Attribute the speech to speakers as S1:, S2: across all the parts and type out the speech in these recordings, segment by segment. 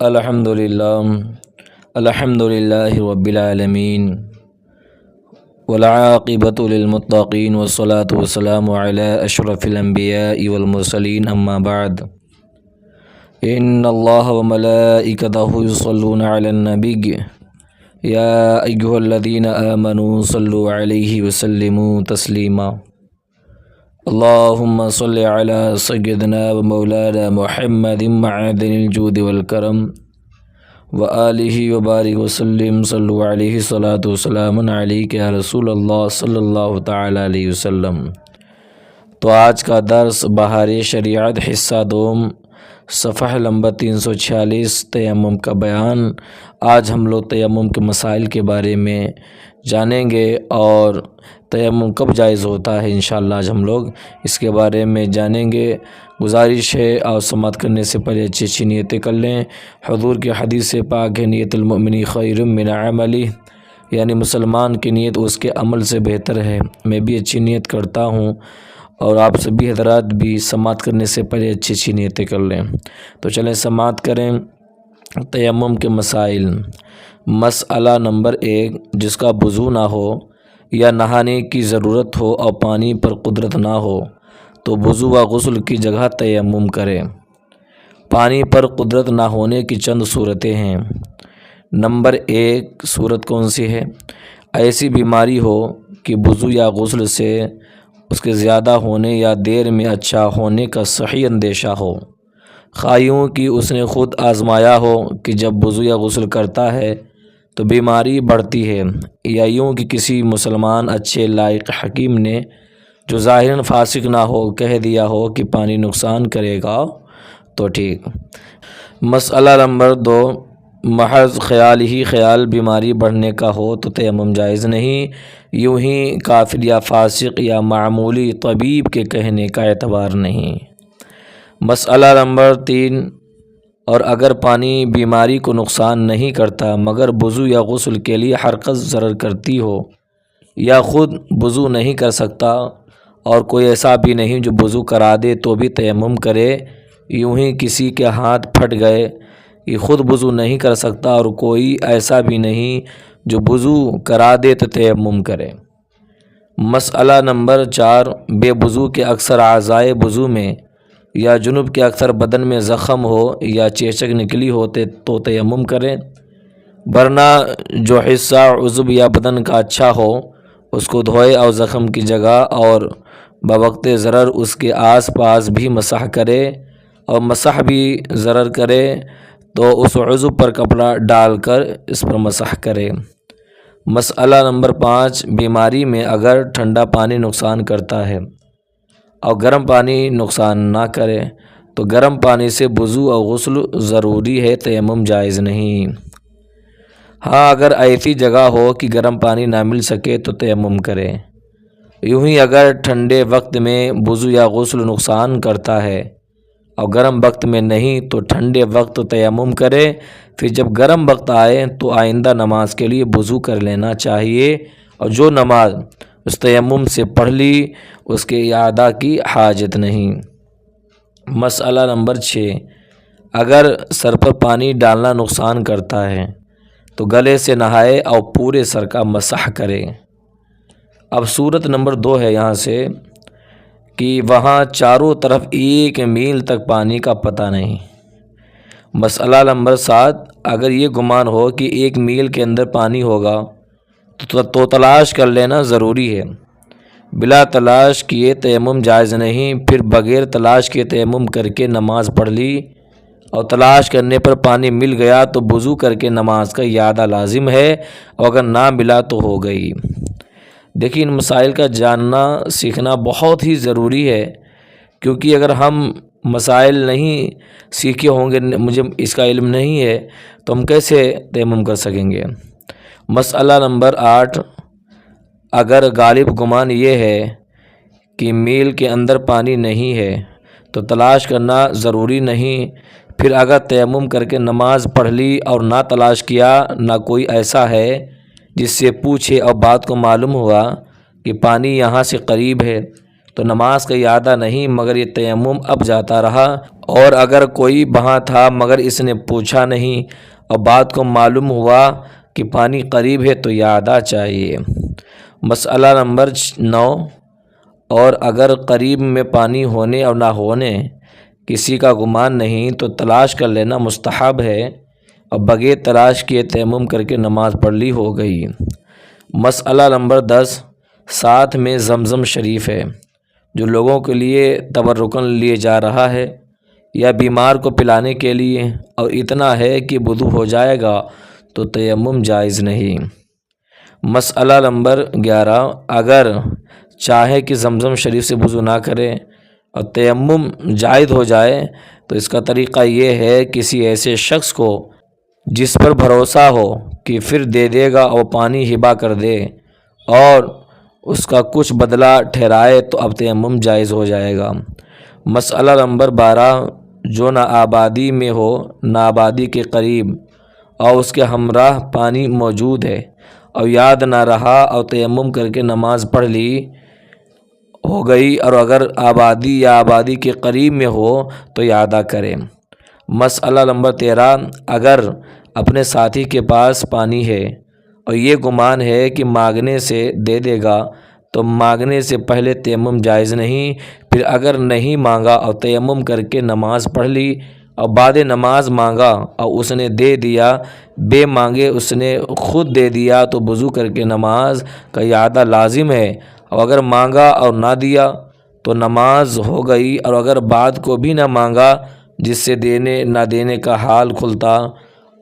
S1: الحمدللہ رب العالمین والعاقبۃ للمتقین والصلاة والسلام علی اشرف الانبیاء والمرسلین اما بعد ان اللہ وملائکتہ یصلون علی النبی یا ایھا الذین آمنوا صلوا علیہ وسلموا تسلیما اللہم صل علی سیدنا و مولانا محمد معدن الجود والکرم وآلہ وبارک وسلم صلوا علیہ الصلاۃ والسلام علیک یا رسول اللہ صلی اللہ تعالی علیہ وسلم۔ تو آج کا درس بہار شریعت حصہ دوم صفحہ نمبر 346 تیمم کا بیان۔ آج ہم لوگ تیمم کے مسائل کے بارے میں جانیں گے اور تیمم کب جائز ہوتا ہے انشاءاللہ آج ہم لوگ اس کے بارے میں جانیں گے۔ گزارش ہے اور سماعت کرنے سے پہلے اچھی اچھی نیتیں کر لیں۔ حضور کی حدیث پاک ہے نیت المؤمن خیر من عملہ، یعنی مسلمان کی نیت اس کے عمل سے بہتر ہے۔ میں بھی اچھی نیت کرتا ہوں اور آپ سبھی حضرات بھی سماعت کرنے سے پہلے اچھی اچھی نیتیں کر لیں۔ تو چلیں سماعت کریں۔ تیمم کے مسائل۔ مسئلہ نمبر 1، جس کا وضو نہ ہو یا نہانے کی ضرورت ہو اور پانی پر قدرت نہ ہو تو وضو و غسل کی جگہ تیمم کرے۔ پانی پر قدرت نہ ہونے کی چند صورتیں ہیں۔ نمبر 1 صورت کون سی ہے؟ ایسی بیماری ہو کہ وضو یا غسل سے اس کے زیادہ ہونے یا دیر میں اچھا ہونے کا صحیح اندیشہ ہو، خواہ یوں کہ اس نے خود آزمایا ہو کہ جب وضو یا غسل کرتا ہے تو بیماری بڑھتی ہے، یا یوں کہ کسی مسلمان اچھے لائق حکیم نے جو ظاہراً فاسق نہ ہو کہہ دیا ہو کہ پانی نقصان کرے گا تو ٹھیک۔ مسئلہ نمبر 2، محض خیال بیماری بڑھنے کا ہو تو تیمم جائز نہیں، یوں ہی کافر یا فاسق یا معمولی طبیب کے کہنے کا اعتبار نہیں۔ مسئلہ نمبر 3، اور اگر پانی بیماری کو نقصان نہیں کرتا مگر وضو یا غسل کے لیے حرکت ضرر کرتی ہو، یا خود وضو نہیں کر سکتا اور کوئی ایسا بھی نہیں جو وضو کرا دے تو بھی تیمم کرے، یوں ہی کسی کے ہاتھ پھٹ گئے کہ خود وضو نہیں کر سکتا اور کوئی ایسا بھی نہیں جو وضو کرا دے تو تیمم کرے۔ مسئلہ نمبر 4، بے وضو کے اکثر اعضائے وضو میں یا جنب کے اکثر بدن میں زخم ہو یا چیچک نکلی ہوتے تو تیمم کریں، ورنہ جو حصہ عضو یا بدن کا اچھا ہو اس کو دھوئے اور زخم کی جگہ اور بوقت ضرر اس کے آس پاس بھی مسح کرے، اور مسح بھی ضرر کرے تو اس عضو پر کپڑا ڈال کر اس پر مسح کرے۔ مسئلہ نمبر 5، بیماری میں اگر ٹھنڈا پانی نقصان کرتا ہے اور گرم پانی نقصان نہ کرے تو گرم پانی سے وضو اور غسل ضروری ہے، تیمم جائز نہیں۔ ہاں اگر ایسی جگہ ہو کہ گرم پانی نہ مل سکے تو تیمم کرے۔ یوں ہی اگر ٹھنڈے وقت میں وضو یا غسل نقصان کرتا ہے اور گرم وقت میں نہیں تو ٹھنڈے وقت تیمم کرے، پھر جب گرم وقت آئے تو آئندہ نماز کے لیے وضو کر لینا چاہیے، اور جو نماز اس تیمم سے پڑھ لی اس کے اعادہ کی حاجت نہیں۔ مسئلہ نمبر 6، اگر سر پر پانی ڈالنا نقصان کرتا ہے تو گلے سے نہائے اور پورے سر کا مسح کرے۔ اب صورت نمبر 2 ہے یہاں سے کہ وہاں چاروں طرف 1 میل تک پانی کا پتہ نہیں۔ مسئلہ نمبر 7، اگر یہ گمان ہو کہ 1 میل کے اندر پانی ہوگا تو تلاش کر لینا ضروری ہے، بلا تلاش کیے تیمم جائز نہیں۔ پھر بغیر تلاش کے تیمم کر کے نماز پڑھ لی اور تلاش کرنے پر پانی مل گیا تو وضو کر کے نماز کا اعادہ لازم ہے، اور اگر نہ ملا تو ہو گئی۔ دیکھیں ان مسائل کا جاننا سیکھنا بہت ہی ضروری ہے، کیونکہ اگر ہم مسائل نہیں سیکھے ہوں گے، مجھے اس کا علم نہیں ہے تو ہم کیسے تیمم کر سکیں گے۔ مسئلہ نمبر 8، اگر غالب گمان یہ ہے کہ میل کے اندر پانی نہیں ہے تو تلاش کرنا ضروری نہیں، پھر اگر تیمم کر کے نماز پڑھ لی اور نہ تلاش کیا، نہ کوئی ایسا ہے جس سے پوچھے اور بات کو معلوم ہوا کہ پانی یہاں سے قریب ہے تو نماز کا اعادہ نہیں، مگر یہ تیمم اب جاتا رہا۔ اور اگر کوئی وہاں تھا مگر اس نے پوچھا نہیں اور بات کو معلوم ہوا کہ پانی قریب ہے تو اعادہ چاہیے۔ مسئلہ نمبر 9، اور اگر قریب میں پانی ہونے اور نہ ہونے کسی کا گمان نہیں تو تلاش کر لینا مستحب ہے، اور بغیر تلاش کیے تیمم کر کے نماز پڑھ لی ہو گئی۔ مسئلہ نمبر 10، ساتھ میں زمزم شریف ہے جو لوگوں کے لیے تبرکاً لیے جا رہا ہے یا بیمار کو پلانے کے لیے، اور اتنا ہے کہ وضو ہو جائے گا تو تیمم جائز نہیں۔ مسئلہ نمبر 11، اگر چاہے کہ زمزم شریف سے وضو نہ کرے اور تیمم جائز ہو جائے تو اس کا طریقہ یہ ہے کسی ایسے شخص کو جس پر بھروسہ ہو کہ پھر دے دے گا اور پانی ہبہ کر دے اور اس کا کچھ بدلہ ٹھہرائے تو اب تیمم جائز ہو جائے گا۔ مسئلہ نمبر 12، جو نہ آبادی میں ہو نہ آبادی کے قریب اور اس کے ہمراہ پانی موجود ہے اور یاد نہ رہا اور تیمم کر کے نماز پڑھ لی ہو گئی، اور اگر آبادی یا آبادی کے قریب میں ہو تو اعادہ کرے۔ مسئلہ نمبر 13، اگر اپنے ساتھی کے پاس پانی ہے اور یہ گمان ہے کہ مانگنے سے دے دے گا تو مانگنے سے پہلے تیمم جائز نہیں، پھر اگر نہیں مانگا اور تیمم کر کے نماز پڑھ لی اور بعد نماز مانگا اور اس نے دے دیا، بے مانگے اس نے خود دے دیا تو وضو کر کے نماز کا اعادہ لازم ہے، اور اگر مانگا اور نہ دیا تو نماز ہو گئی، اور اگر بعد کو بھی نہ مانگا جس سے دینے نہ دینے کا حال کھلتا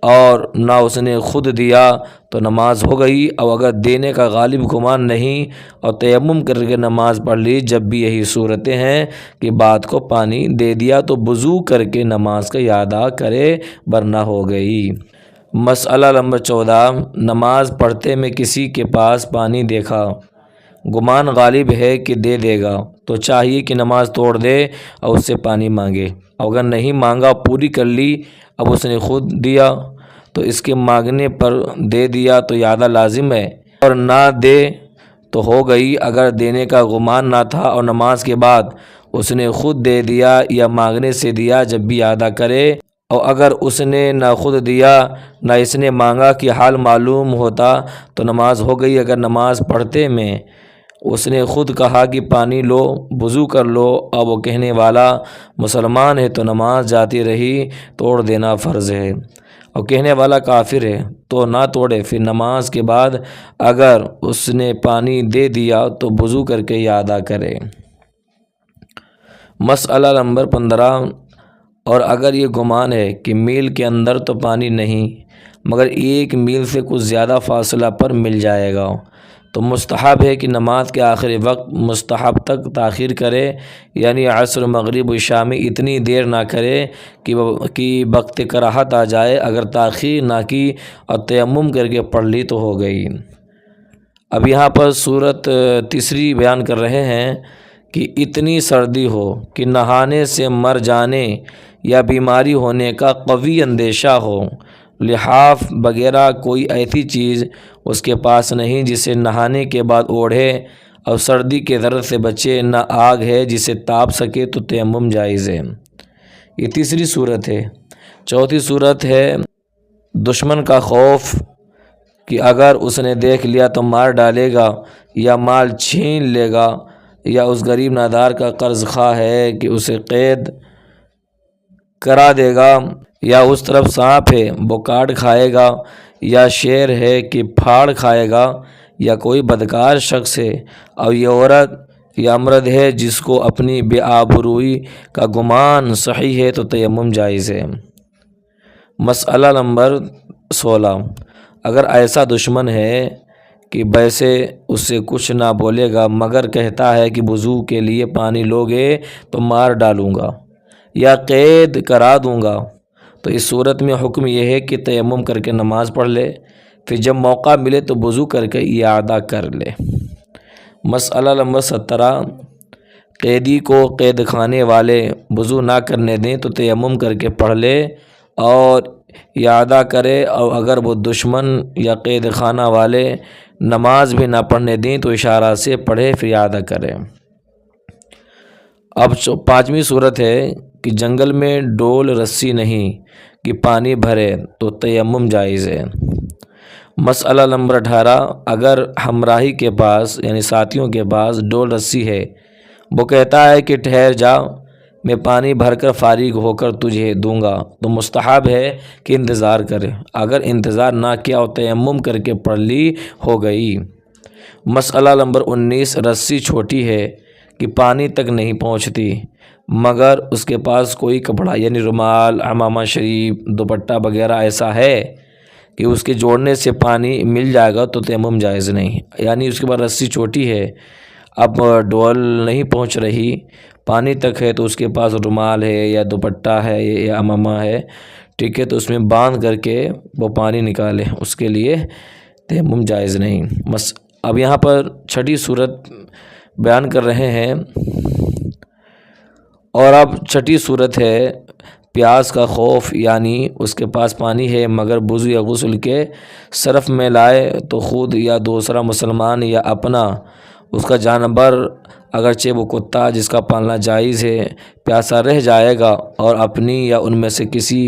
S1: اور نہ اس نے خود دیا تو نماز ہو گئی، اور اگر دینے کا غالب گمان نہیں اور تیمم کر کے نماز پڑھ لی، جب بھی یہی صورتیں ہیں کہ بعد کو پانی دے دیا تو وضو کر کے نماز کا اعادہ کرے ورنہ ہو گئی۔ مسئلہ نمبر 14، نماز پڑھتے میں کسی کے پاس پانی دیکھا، گمان غالب ہے کہ دے دے گا تو چاہیے کہ نماز توڑ دے اور اس سے پانی مانگے، اور اگر نہیں مانگا پوری کر لی اب اس نے خود دیا تو اس کے مانگنے پر دے دیا تو اعادہ لازم ہے، اور نہ دے تو ہو گئی۔ اگر دینے کا گمان نہ تھا اور نماز کے بعد اس نے خود دے دیا یا مانگنے سے دیا، جب بھی اعادہ کرے، اور اگر اس نے نہ خود دیا نہ اس نے مانگا کہ حال معلوم ہوتا تو نماز ہو گئی۔ اگر نماز پڑھتے میں اس نے خود کہا کہ پانی لو، وضو کر لو، اور وہ کہنے والا مسلمان ہے تو نماز جاتی رہی، توڑ دینا فرض ہے، اور کہنے والا کافر ہے تو نہ توڑے، پھر نماز کے بعد اگر اس نے پانی دے دیا تو وضو کر کے اعادہ کرے۔ مسئلہ نمبر 15، اور اگر یہ گمان ہے کہ میل کے اندر تو پانی نہیں مگر 1 میل سے کچھ زیادہ فاصلہ پر مل جائے گا تو مستحب ہے کہ نماز کے آخری وقت مستحب تک تاخیر کرے، یعنی عصر، مغرب و عشاء میں اتنی دیر نہ کرے کہ وقت کراہت آ جائے۔ اگر تاخیر نہ کی اور تیمم کر کے پڑھ لی تو ہو گئی۔ اب یہاں پر صورت تیسری بیان کر رہے ہیں کہ اتنی سردی ہو کہ نہانے سے مر جانے یا بیماری ہونے کا قوی اندیشہ ہو، لحاف وغیرہ کوئی ایسی چیز اس کے پاس نہیں جسے نہانے کے بعد اوڑھے اور سردی کے ضرر سے بچے، نہ آگ ہے جسے تاپ سکے تو تیمم جائز ہے۔ یہ تیسری صورت ہے۔ چوتھی صورت ہے دشمن کا خوف کہ اگر اس نے دیکھ لیا تو مار ڈالے گا یا مال چھین لے گا، یا اس غریب نادار کا قرض خواہ ہے کہ اسے قید کرا دے گا، یا اس طرف سانپ ہے وہ کاٹ کھائے گا، یا شیر ہے کہ پھاڑ کھائے گا، یا کوئی بدکار شخص ہے، اور یہ عورت یا مرد ہے جس کو اپنی بے آبروئی کا گمان صحیح ہے تو تیمم جائز ہے۔ مسئلہ نمبر 16، اگر ایسا دشمن ہے کہ ویسے اس سے کچھ نہ بولے گا مگر کہتا ہے کہ وضو کے لیے پانی لوگے تو مار ڈالوں گا یا قید کرا دوں گا، تو اس صورت میں حکم یہ ہے کہ تیمم کر کے نماز پڑھ لے، پھر جب موقع ملے تو وضو کر کے اعادہ کر لے۔ مسئلہ نمبر 17، قیدی کو قید خانے والے وضو نہ کرنے دیں تو تیمم کر کے پڑھ لے اور اعادہ کرے، اور اگر وہ دشمن یا قید خانہ والے نماز بھی نہ پڑھنے دیں تو اشارہ سے پڑھے پھر اعادہ کرے۔ اب پانچویں صورت ہے کہ جنگل میں ڈول رسی نہیں کہ پانی بھرے تو تیمم جائز ہے۔ مسئلہ نمبر 18، اگر ہمراہی کے پاس یعنی ساتھیوں کے پاس ڈول رسی ہے، وہ کہتا ہے کہ ٹھہر جا، میں پانی بھر کر فارغ ہو کر تجھے دوں گا، تو مستحب ہے کہ انتظار کرے۔ اگر انتظار نہ کیا اور تیمم کر کے پڑھ لی ہو گئی۔ مسئلہ نمبر 19، رسی چھوٹی ہے کہ پانی تک نہیں پہنچتی مگر اس کے پاس کوئی کپڑا یعنی رومال، عمامہ شریف، دوپٹہ وغیرہ ایسا ہے کہ اس کے جوڑنے سے پانی مل جائے گا تو تیمم جائز نہیں۔ یعنی اس کے بعد رسی چھوٹی ہے، اب ڈول نہیں پہنچ رہی، پانی تک ہے، تو اس کے پاس رومال ہے یا دوپٹہ ہے یا عمامہ ہے، ٹھیک ہے، تو اس میں باندھ کر کے وہ پانی نکالے، اس کے لیے تیمم جائز نہیں۔ اب یہاں پر چھٹی صورت بیان کر رہے ہیں، اور اب چھٹی صورت ہے پیاس کا خوف، یعنی اس کے پاس پانی ہے مگر وضو یا غسل کے صرف میں لائے تو خود یا دوسرا مسلمان یا اپنا اس کا جانور، اگرچہ وہ کتا جس کا پالنا جائز ہے، پیاسا رہ جائے گا، اور اپنی یا ان میں سے کسی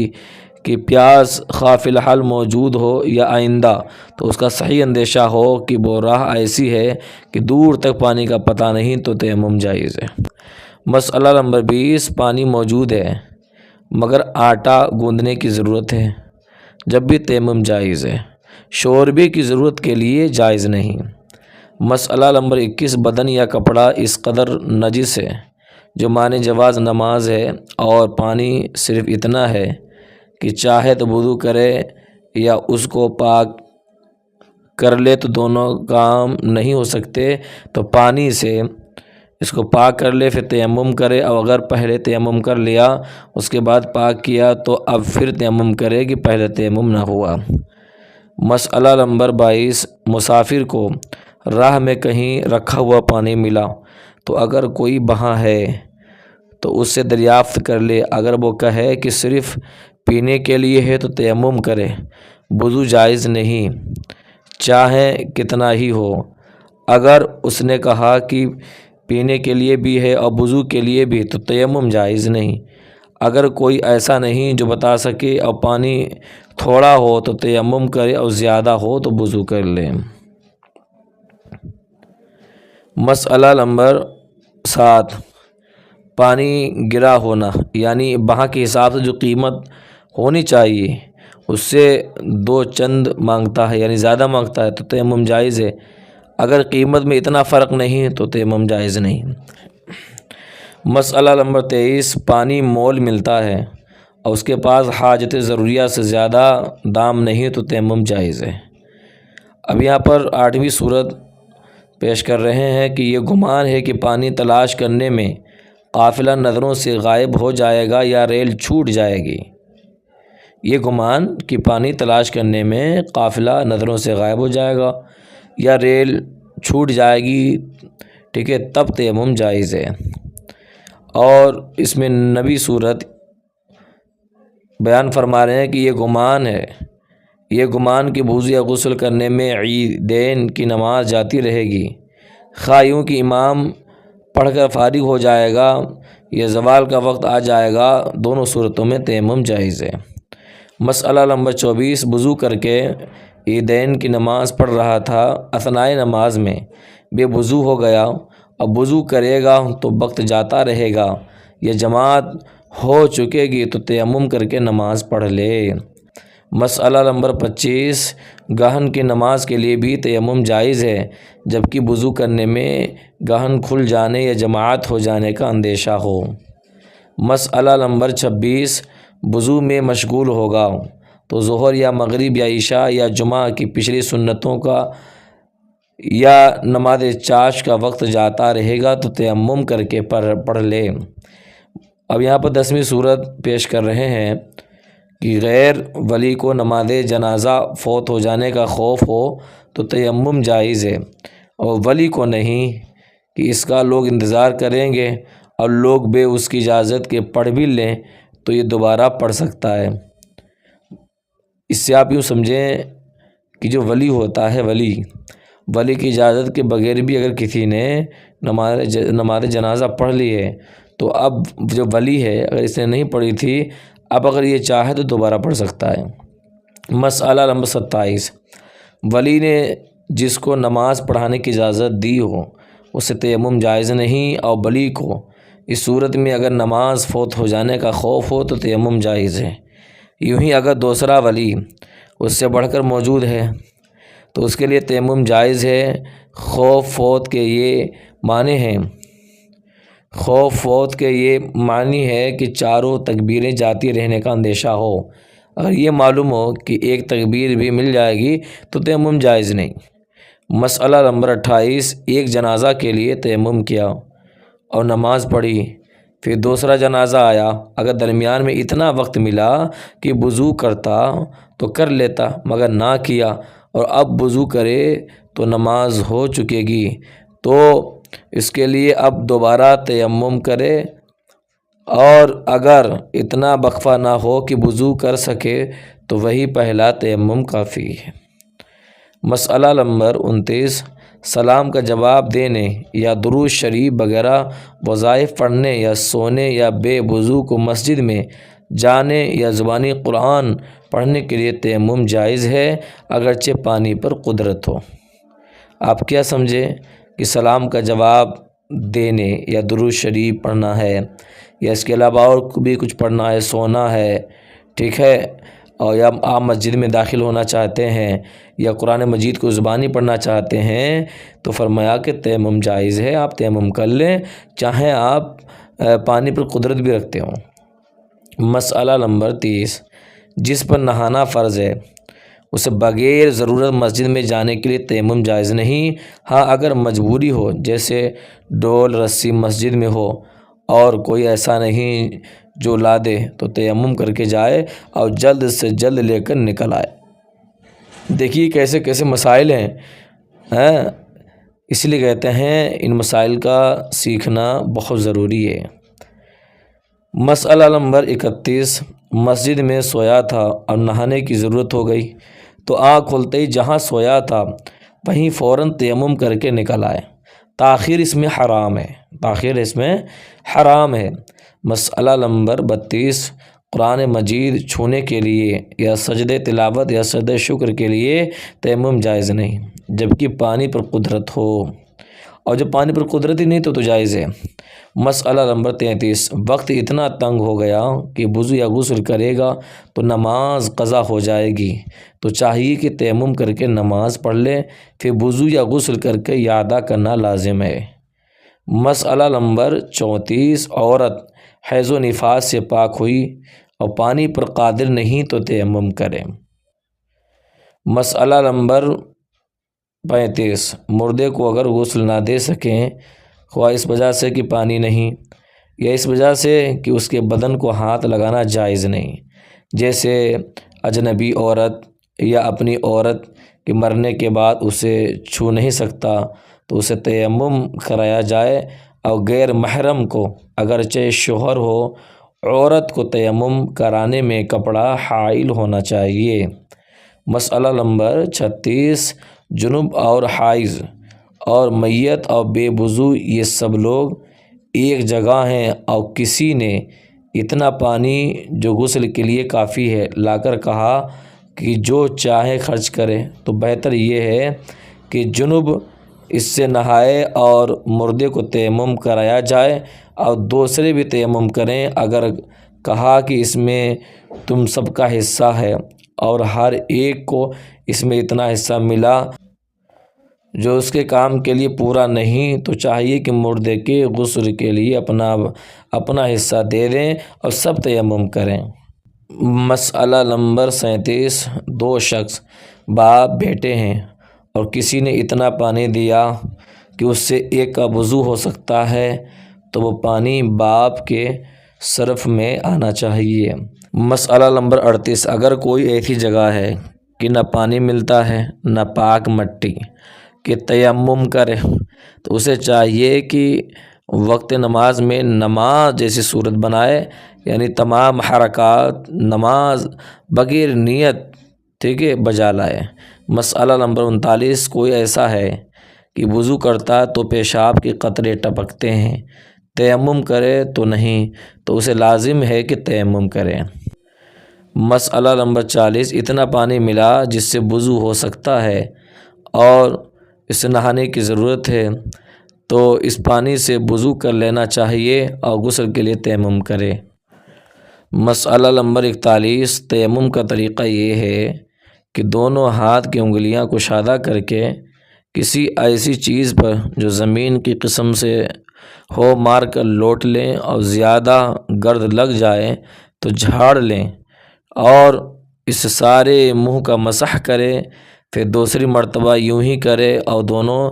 S1: کی پیاس خواہ فی الحال موجود ہو یا آئندہ، تو اس کا صحیح اندیشہ ہو کہ وہ راہ ایسی ہے کہ دور تک پانی کا پتہ نہیں، تو تیمم جائز ہے۔ مسئلہ نمبر 20، پانی موجود ہے مگر آٹا گوندنے کی ضرورت ہے، جب بھی تیمم جائز ہے، شوربے کی ضرورت کے لیے جائز نہیں۔ مسئلہ نمبر 21، بدن یا کپڑا اس قدر نجس ہے جو معنی جواز نماز ہے، اور پانی صرف اتنا ہے کہ چاہے تو وضو کرے یا اس کو پاک کر لے، تو دونوں کام نہیں ہو سکتے، تو پانی سے اس کو پاک کر لے پھر تیمم کرے، اور اگر پہلے تیمم کر لیا اس کے بعد پاک کیا تو اب پھر تیمم کرے کہ پہلے تیمم نہ ہوا۔ مسئلہ نمبر 22، مسافر کو راہ میں کہیں رکھا ہوا پانی ملا تو اگر کوئی وہاں ہے تو اس سے دریافت کر لے، اگر وہ کہے کہ صرف پینے کے لیے ہے تو تیمم کرے، وضو جائز نہیں، چاہے کتنا ہی ہو۔ اگر اس نے کہا کہ پینے کے لیے بھی ہے اور وضو کے لیے بھی، تو تیمم جائز نہیں۔ اگر کوئی ایسا نہیں جو بتا سکے اور پانی تھوڑا ہو تو تیمم کرے اور زیادہ ہو تو وضو کر لے۔ مسئلہ نمبر 7، پانی گرا ہونا، یعنی وہاں کے حساب سے جو قیمت ہونی چاہیے اس سے 2 چند مانگتا ہے، یعنی زیادہ مانگتا ہے، تو تیمم جائز ہے۔ اگر قیمت میں اتنا فرق نہیں تو تیمم جائز نہیں۔ مسئلہ نمبر 23، پانی مول ملتا ہے اور اس کے پاس حاجت ضروریہ سے زیادہ دام نہیں تو تیمم جائز ہے۔ اب یہاں پر 8ویں صورت پیش کر رہے ہیں کہ یہ گمان ہے کہ پانی تلاش کرنے میں قافلہ نظروں سے غائب ہو جائے گا یا ریل چھوٹ جائے گی۔ یہ گمان کہ پانی تلاش کرنے میں قافلہ نظروں سے غائب ہو جائے گا یا ریل چھوٹ جائے گی، ٹھیک ہے، تب تیمم جائز ہے۔ اور اس میں نبی صورت بیان فرما رہے ہیں کہ یہ گمان ہے، یہ گمان کہ وضو یا غسل کرنے میں عیدین کی نماز جاتی رہے گی، خواہ یوں کہ امام پڑھ کر فارغ ہو جائے گا یا زوال کا وقت آ جائے گا، دونوں صورتوں میں تیمم جائز ہے۔ مسئلہ نمبر 24، وضو کر کے عیدین کی نماز پڑھ رہا تھا، اثنائے نماز میں بے وضو ہو گیا، اب وضو کرے گا تو وقت جاتا رہے گا یا جماعت ہو چکے گی تو تیمم کر کے نماز پڑھ لے۔ مسئلہ نمبر 25، گہن کی نماز کے لیے بھی تیمم جائز ہے جبکہ وضو کرنے میں گہن کھل جانے یا جماعت ہو جانے کا اندیشہ ہو۔ مسئلہ نمبر 26، وضو میں مشغول ہوگا تو ظہر یا مغرب یا عشاء یا جمعہ کی پچھلی سنتوں کا یا نماز چاش کا وقت جاتا رہے گا تو تیمم کر کے پڑھ لے۔ اب یہاں پر 10ویں صورت پیش کر رہے ہیں کہ غیر ولی کو نماز جنازہ فوت ہو جانے کا خوف ہو تو تیمم جائز ہے، اور ولی کو نہیں کہ اس کا لوگ انتظار کریں گے اور لوگ بے اس کی اجازت کے پڑھ بھی لیں تو یہ دوبارہ پڑھ سکتا ہے۔ اس سے آپ یوں سمجھیں کہ جو ولی ہوتا ہے، ولی کی اجازت کے بغیر بھی اگر کسی نے نماز جنازہ پڑھ لی ہے تو اب جو ولی ہے اگر اس نے نہیں پڑھی تھی، اب اگر یہ چاہے تو دوبارہ پڑھ سکتا ہے۔ مسئلہ نمبر 27، ولی نے جس کو نماز پڑھانے کی اجازت دی ہو اسے تیمم جائز نہیں، اور ولی کو اس صورت میں اگر نماز فوت ہو جانے کا خوف ہو تو تیمم جائز ہے۔ یوں ہی اگر دوسرا ولی اس سے بڑھ کر موجود ہے تو اس کے لیے تیمم جائز ہے۔ خوف فوت کے یہ معنی ہے کہ چاروں تکبیریں جاتی رہنے کا اندیشہ ہو۔ اگر یہ معلوم ہو کہ ایک تکبیر بھی مل جائے گی تو تیمم جائز نہیں۔ مسئلہ نمبر 28، ایک جنازہ کے لیے تیمم کیا اور نماز پڑھی، پھر دوسرا جنازہ آیا، اگر درمیان میں اتنا وقت ملا کہ وضو کرتا تو کر لیتا، مگر نہ کیا اور اب وضو کرے تو نماز ہو چکے گی، تو اس کے لیے اب دوبارہ تیمم کرے، اور اگر اتنا وقفہ نہ ہو کہ وضو کر سکے تو وہی پہلا تیمم کافی ہے۔ مسئلہ نمبر 29، سلام کا جواب دینے یا درود شریف وغیرہ وظائف پڑھنے یا سونے یا بے وضو کو مسجد میں جانے یا زبانی قرآن پڑھنے کے لیے تیمم جائز ہے، اگرچہ پانی پر قدرت ہو۔ آپ کیا سمجھے کہ سلام کا جواب دینے یا درود شریف پڑھنا ہے، یا اس کے علاوہ اور بھی کچھ پڑھنا ہے، سونا ہے، ٹھیک ہے، اور یا آپ مسجد میں داخل ہونا چاہتے ہیں یا قرآن مجید کو زبانی پڑھنا چاہتے ہیں تو فرمایا کہ تیمم جائز ہے، آپ تیمم کر لیں، چاہیں آپ پانی پر قدرت بھی رکھتے ہوں۔ مسئلہ نمبر 30، جس پر نہانا فرض ہے اسے بغیر ضرورت مسجد میں جانے کے لیے تیمم جائز نہیں۔ ہاں اگر مجبوری ہو، جیسے ڈول رسی مسجد میں ہو اور کوئی ایسا نہیں جو لا دے، تو تیمم کر کے جائے اور جلد سے جلد لے کر نکل آئے۔ دیکھیے کیسے کیسے مسائل ہیں، اس لیے کہتے ہیں ان مسائل کا سیکھنا بہت ضروری ہے۔ مسئلہ نمبر 31، مسجد میں سویا تھا اور نہانے کی ضرورت ہو گئی تو آنکھ کھلتے ہی جہاں سویا تھا وہیں فوراً تیمم کر کے نکل آئے، تاخیر اس میں حرام ہے۔ مسئلہ نمبر 32، قرآن مجید چھونے کے لیے یا سجدہ تلاوت یا سجدہ شکر کے لیے تیمم جائز نہیں، جبکہ پانی پر قدرت ہو، اور جب پانی پر قدرت ہی نہیں تو جائز ہے۔ مسئلہ نمبر 33، وقت اتنا تنگ ہو گیا کہ وضو یا غسل کرے گا تو نماز قضا ہو جائے گی، تو چاہیے کہ تیمم کر کے نماز پڑھ لے، پھر وضو یا غسل کر کے یہ ادا کرنا لازم ہے۔ مسئلہ نمبر 34، عورت حیض و نفاس سے پاک ہوئی اور پانی پر قادر نہیں تو تیمم کرے۔ مسئلہ نمبر 35، مردے کو اگر غسل نہ دے سکیں، خواہ اس وجہ سے کہ پانی نہیں یا اس وجہ سے کہ اس کے بدن کو ہاتھ لگانا جائز نہیں، جیسے اجنبی عورت یا اپنی عورت کے مرنے کے بعد اسے چھو نہیں سکتا تو اسے تیمم کرایا جائے، اور غیر محرم کو اگرچہ شوہر ہو عورت کو تیمم کرانے میں کپڑا حائل ہونا چاہیے۔ مسئلہ نمبر 36، جنب اور حائض اور میت اور بے وضو یہ سب لوگ ایک جگہ ہیں اور کسی نے اتنا پانی جو غسل کے لیے کافی ہے لا کر کہا کہ جو چاہے خرچ کرے، تو بہتر یہ ہے کہ جنب اس سے نہائے اور مردے کو تیمم کرایا جائے، اور دوسرے بھی تیمم کریں۔ اگر کہا کہ اس میں تم سب کا حصہ ہے اور ہر ایک کو اس میں اتنا حصہ ملا جو اس کے کام کے لیے پورا نہیں، تو چاہیے کہ مردے کے غسل کے لیے اپنا حصہ دے دیں اور سب تیمم کریں۔ مسئلہ نمبر 37، دو شخص باپ بیٹے ہیں اور کسی نے اتنا پانی دیا کہ اس سے ایک کا وضو ہو سکتا ہے تو وہ پانی باپ کے صرف میں آنا چاہیے۔ مسئلہ نمبر 38، اگر کوئی ایسی جگہ ہے کہ نہ پانی ملتا ہے نہ پاک مٹی کہ تیمم کرے، تو اسے چاہیے کہ وقت نماز میں نماز جیسی صورت بنائے، یعنی تمام حرکات نماز بغیر نیت بجا لائے۔ مسئلہ نمبر 39، کوئی ایسا ہے کہ وضو کرتا تو پیشاب کے قطرے ٹپکتے ہیں تیمم کرے تو نہیں، تو اسے لازم ہے کہ تیمم کرے۔ مسئلہ نمبر 40، اتنا پانی ملا جس سے وضو ہو سکتا ہے اور اسے نہانے کی ضرورت ہے، تو اس پانی سے وضو کر لینا چاہیے اور غسل کے لیے تیمم کرے۔ مسئلہ نمبر 41، تیمم کا طریقہ یہ ہے کہ دونوں ہاتھ کی انگلیاں کشادہ کر کے کسی ایسی چیز پر جو زمین کی قسم سے ہو مار کر لوٹ لیں، اور زیادہ گرد لگ جائے تو جھاڑ لیں اور اس سارے منہ کا مسح کرے۔ پھر دوسری مرتبہ یوں ہی کرے اور دونوں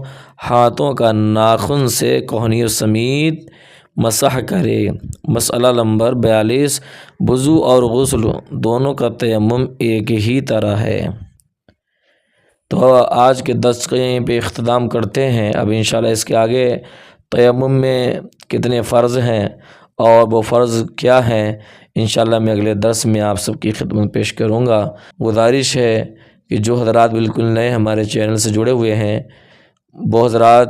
S1: ہاتھوں کا ناخن سے کوہنیوں سمیت مسح کرے۔ مسئلہ نمبر 42، وضو اور غسل دونوں کا تیمم ایک ہی طرح ہے۔ تو آج کے درس پہ اختتام کرتے ہیں۔ اب انشاءاللہ اس کے آگے تیمم میں کتنے فرض ہیں اور وہ فرض کیا ہیں، انشاءاللہ میں اگلے درس میں آپ سب کی خدمت پیش کروں گا۔ گزارش ہے کہ جو حضرات بالکل نئے ہمارے چینل سے جڑے ہوئے ہیں، وہ حضرات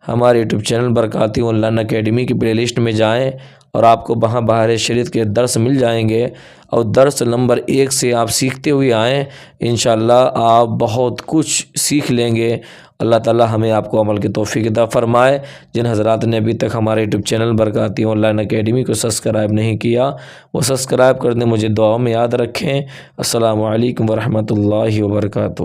S1: ہمارے YouTube channel Barkati online academy کی پلے لسٹ میں جائیں اور آپ کو وہاں بہار شریعت کے درس مل جائیں گے، اور درس نمبر 1 سے آپ سیکھتے ہوئے آئیں، انشاءاللہ آپ بہت کچھ سیکھ لیں گے۔ اللہ تعالی ہمیں آپ کو عمل کی توفیق عطا فرمائے۔ جن حضرات نے ابھی تک ہمارے YouTube channel Barkati online academy کو سبسکرائب نہیں کیا، وہ سبسکرائب کر دیں، مجھے دعاؤں میں یاد رکھیں۔ السلام علیکم ورحمۃ اللہ وبرکاتہ۔